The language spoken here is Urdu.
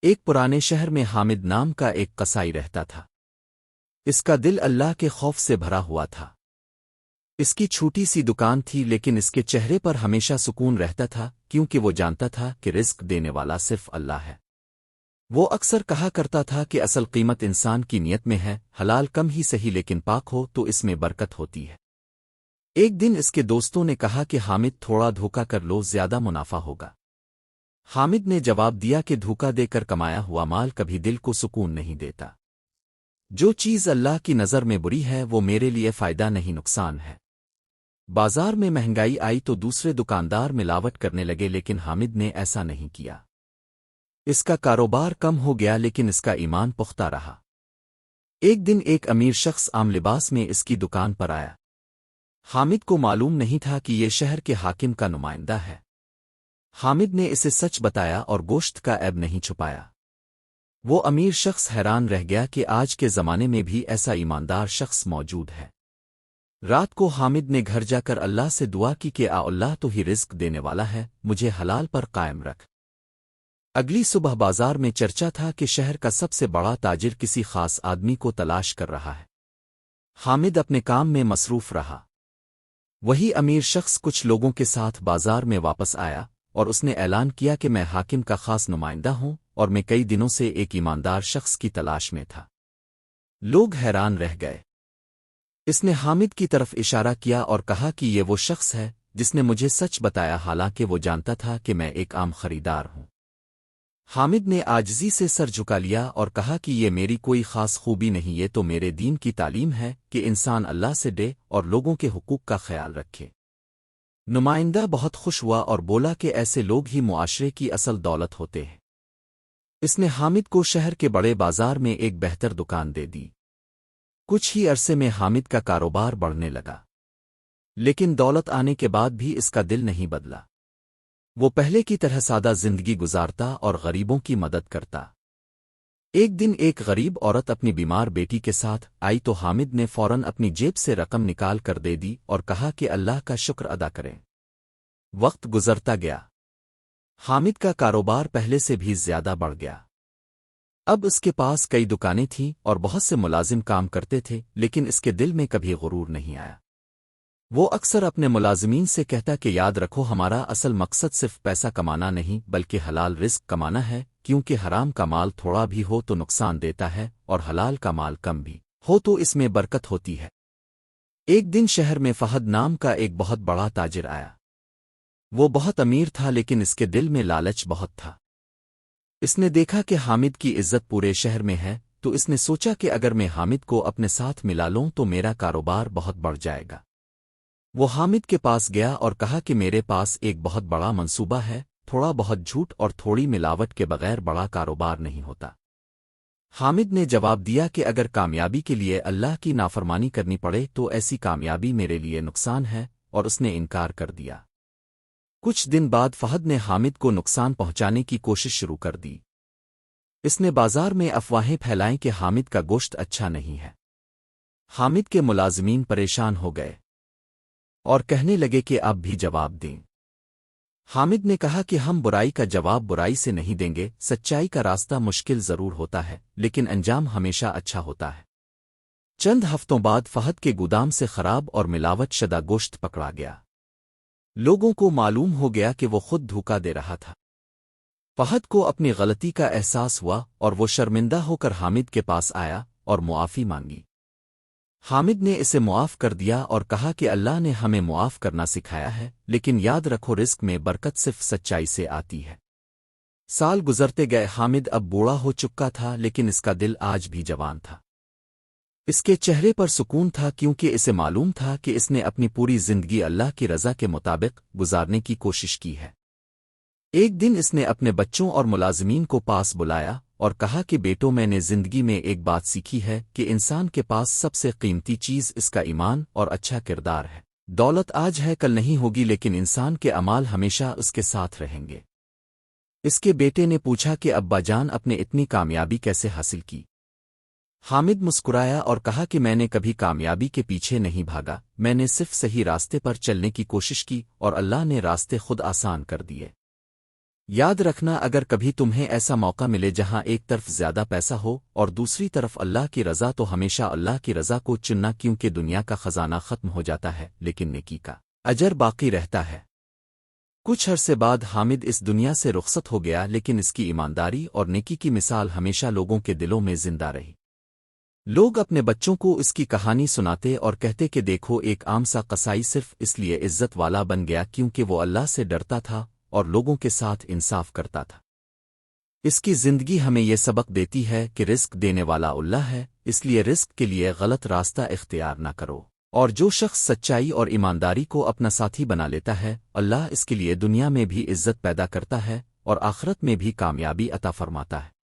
ایک پرانے شہر میں حامد نام کا ایک قصائی رہتا تھا۔ اس کا دل اللہ کے خوف سے بھرا ہوا تھا۔ اس کی چھوٹی سی دکان تھی لیکن اس کے چہرے پر ہمیشہ سکون رہتا تھا کیونکہ وہ جانتا تھا کہ رزق دینے والا صرف اللہ ہے۔ وہ اکثر کہا کرتا تھا کہ اصل قیمت انسان کی نیت میں ہے، حلال کم ہی صحیح لیکن پاک ہو تو اس میں برکت ہوتی ہے۔ ایک دن اس کے دوستوں نے کہا کہ حامد تھوڑا دھوکا کر لو، زیادہ منافع ہوگا۔ حامد نے جواب دیا کہ دھوکا دے کر کمایا ہوا مال کبھی دل کو سکون نہیں دیتا۔ جو چیز اللہ کی نظر میں بری ہے وہ میرے لیے فائدہ نہیں نقصان ہے۔ بازار میں مہنگائی آئی تو دوسرے دکاندار ملاوٹ کرنے لگے لیکن حامد نے ایسا نہیں کیا۔ اس کا کاروبار کم ہو گیا لیکن اس کا ایمان پختہ رہا۔ ایک دن ایک امیر شخص عام لباس میں اس کی دکان پر آیا۔ حامد کو معلوم نہیں تھا کہ یہ شہر کے حاکم کا نمائندہ ہے۔ حامد نے اسے سچ بتایا اور گوشت کا عیب نہیں چھپایا۔ وہ امیر شخص حیران رہ گیا کہ آج کے زمانے میں بھی ایسا ایماندار شخص موجود ہے۔ رات کو حامد نے گھر جا کر اللہ سے دعا کی کہ اللہ تو ہی رزق دینے والا ہے، مجھے حلال پر قائم رکھ۔ اگلی صبح بازار میں چرچا تھا کہ شہر کا سب سے بڑا تاجر کسی خاص آدمی کو تلاش کر رہا ہے۔ حامد اپنے کام میں مصروف رہا۔ وہی امیر شخص کچھ لوگوں کے ساتھ بازار میں واپس آیا اور اس نے اعلان کیا کہ میں حاکم کا خاص نمائندہ ہوں اور میں کئی دنوں سے ایک ایماندار شخص کی تلاش میں تھا۔ لوگ حیران رہ گئے۔ اس نے حامد کی طرف اشارہ کیا اور کہا کہ یہ وہ شخص ہے جس نے مجھے سچ بتایا، حالانکہ وہ جانتا تھا کہ میں ایک عام خریدار ہوں۔ حامد نے عاجزی سے سر جھکا لیا اور کہا کہ یہ میری کوئی خاص خوبی نہیں، یہ تو میرے دین کی تعلیم ہے کہ انسان اللہ سے ڈے اور لوگوں کے حقوق کا خیال رکھے۔ نمائندہ بہت خوش ہوا اور بولا کہ ایسے لوگ ہی معاشرے کی اصل دولت ہوتے ہیں۔ اس نے حامد کو شہر کے بڑے بازار میں ایک بہتر دکان دے دی۔ کچھ ہی عرصے میں حامد کا کاروبار بڑھنے لگا، لیکن دولت آنے کے بعد بھی اس کا دل نہیں بدلا۔ وہ پہلے کی طرح سادہ زندگی گزارتا اور غریبوں کی مدد کرتا۔ ایک دن ایک غریب عورت اپنی بیمار بیٹی کے ساتھ آئی تو حامد نے فوراً اپنی جیب سے رقم نکال کر دے دی اور کہا کہ اللہ کا شکر ادا کریں۔ وقت گزرتا گیا۔ حامد کا کاروبار پہلے سے بھی زیادہ بڑھ گیا۔ اب اس کے پاس کئی دکانیں تھیں اور بہت سے ملازم کام کرتے تھے، لیکن اس کے دل میں کبھی غرور نہیں آیا۔ وہ اکثر اپنے ملازمین سے کہتا کہ یاد رکھو، ہمارا اصل مقصد صرف پیسہ کمانا نہیں بلکہ حلال رزق کمانا ہے، کیونکہ حرام کا مال تھوڑا بھی ہو تو نقصان دیتا ہے اور حلال کا مال کم بھی ہو تو اس میں برکت ہوتی ہے۔ ایک دن شہر میں فہد نام کا ایک بہت بڑا تاجر آیا۔ وہ بہت امیر تھا لیکن اس کے دل میں لالچ بہت تھا۔ اس نے دیکھا کہ حامد کی عزت پورے شہر میں ہے تو اس نے سوچا کہ اگر میں حامد کو اپنے ساتھ ملا لوں تو میرا کاروبار بہت بڑھ جائے گا۔ وہ حامد کے پاس گیا اور کہا کہ میرے پاس ایک بہت بڑا منصوبہ ہے، تھوڑا بہت جھوٹ اور تھوڑی ملاوٹ کے بغیر بڑا کاروبار نہیں ہوتا۔ حامد نے جواب دیا کہ اگر کامیابی کے لیے اللہ کی نافرمانی کرنی پڑے تو ایسی کامیابی میرے لیے نقصان ہے، اور اس نے انکار کر دیا۔ کچھ دن بعد فہد نے حامد کو نقصان پہنچانے کی کوشش شروع کر دی۔ اس نے بازار میں افواہیں پھیلائیں کہ حامد کا گوشت اچھا نہیں ہے۔ حامد کے ملازمین پریشان ہو گئے اور کہنے لگے کہ اب بھی جواب دیں۔ حامد نے کہا کہ ہم برائی کا جواب برائی سے نہیں دیں گے، سچائی کا راستہ مشکل ضرور ہوتا ہے لیکن انجام ہمیشہ اچھا ہوتا ہے۔ چند ہفتوں بعد فہد کے گودام سے خراب اور ملاوٹ شدہ گوشت پکڑا گیا۔ لوگوں کو معلوم ہو گیا کہ وہ خود دھوکا دے رہا تھا۔ فہد کو اپنی غلطی کا احساس ہوا اور وہ شرمندہ ہو کر حامد کے پاس آیا اور معافی مانگی۔ حامد نے اسے معاف کر دیا اور کہا کہ اللہ نے ہمیں معاف کرنا سکھایا ہے، لیکن یاد رکھو رزق میں برکت صرف سچائی سے آتی ہے۔ سال گزرتے گئے، حامد اب بوڑھا ہو چکا تھا لیکن اس کا دل آج بھی جوان تھا۔ اس کے چہرے پر سکون تھا کیونکہ اسے معلوم تھا کہ اس نے اپنی پوری زندگی اللہ کی رضا کے مطابق گزارنے کی کوشش کی ہے۔ ایک دن اس نے اپنے بچوں اور ملازمین کو پاس بلایا اور کہا کہ بیٹوں، میں نے زندگی میں ایک بات سیکھی ہے کہ انسان کے پاس سب سے قیمتی چیز اس کا ایمان اور اچھا کردار ہے۔ دولت آج ہے کل نہیں ہوگی، لیکن انسان کے اعمال ہمیشہ اس کے ساتھ رہیں گے۔ اس کے بیٹے نے پوچھا کہ ابا جان، اپنے اتنی کامیابی کیسے حاصل کی؟ حامد مسکرایا اور کہا کہ میں نے کبھی کامیابی کے پیچھے نہیں بھاگا، میں نے صرف صحیح راستے پر چلنے کی کوشش کی اور اللہ نے راستے خود آسان کر دیے۔ یاد رکھنا اگر کبھی تمہیں ایسا موقع ملے جہاں ایک طرف زیادہ پیسہ ہو اور دوسری طرف اللہ کی رضا تو ہمیشہ اللہ کی رضا کو چننا کیونکہ دنیا کا خزانہ ختم ہو جاتا ہے لیکن نیکی کا اجر باقی رہتا ہے۔ کچھ عرصے بعد حامد اس دنیا سے رخصت ہو گیا لیکن اس کی ایمانداری اور نیکی کی مثال ہمیشہ لوگوں کے دلوں میں زندہ رہی۔ لوگ اپنے بچوں کو اس کی کہانی سناتے اور کہتے کہ دیکھو ایک عام سا قصائی صرف اس لیے عزت والا بن گیا کیونکہ وہ اللہ سے ڈرتا تھا اور لوگوں کے ساتھ انصاف کرتا تھا۔ اس کی زندگی ہمیں یہ سبق دیتی ہے کہ رزق دینے والا اللہ ہے، اس لیے رزق کے لیے غلط راستہ اختیار نہ کرو، اور جو شخص سچائی اور ایمانداری کو اپنا ساتھی بنا لیتا ہے اللہ اس کے لیے دنیا میں بھی عزت پیدا کرتا ہے اور آخرت میں بھی کامیابی عطا فرماتا ہے۔